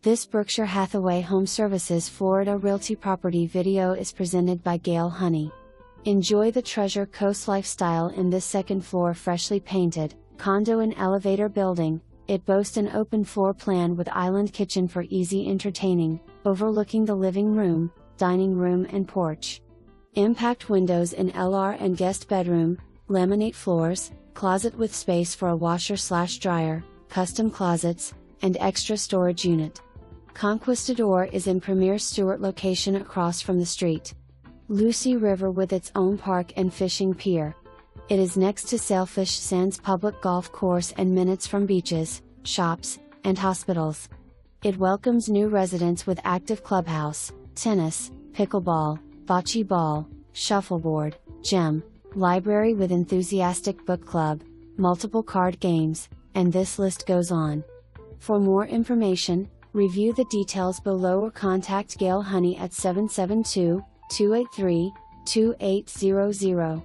This Berkshire Hathaway HomeServices Florida Realty property video is presented by Gail Honey. Enjoy the Treasure Coast lifestyle in this second-floor freshly painted, condo and elevator building. It boasts an open floor plan with island kitchen for easy entertaining, overlooking the living room, dining room and porch. Impact windows in LR and guest bedroom, laminate floors, closet with space for a washer/dryer, custom closets, and extra storage unit. Conquistador is in premier Stuart location across from the street. Lucie River with its own park and fishing pier. It is next to Sailfish Sands public golf course and minutes from beaches, shops, and hospitals. It welcomes new residents with active clubhouse, tennis, pickleball, bocce ball, shuffleboard, gym, library with enthusiastic book club, multiple card games, and this list goes on. For more information, review the details below or contact Gail Honey at 772-283-2800.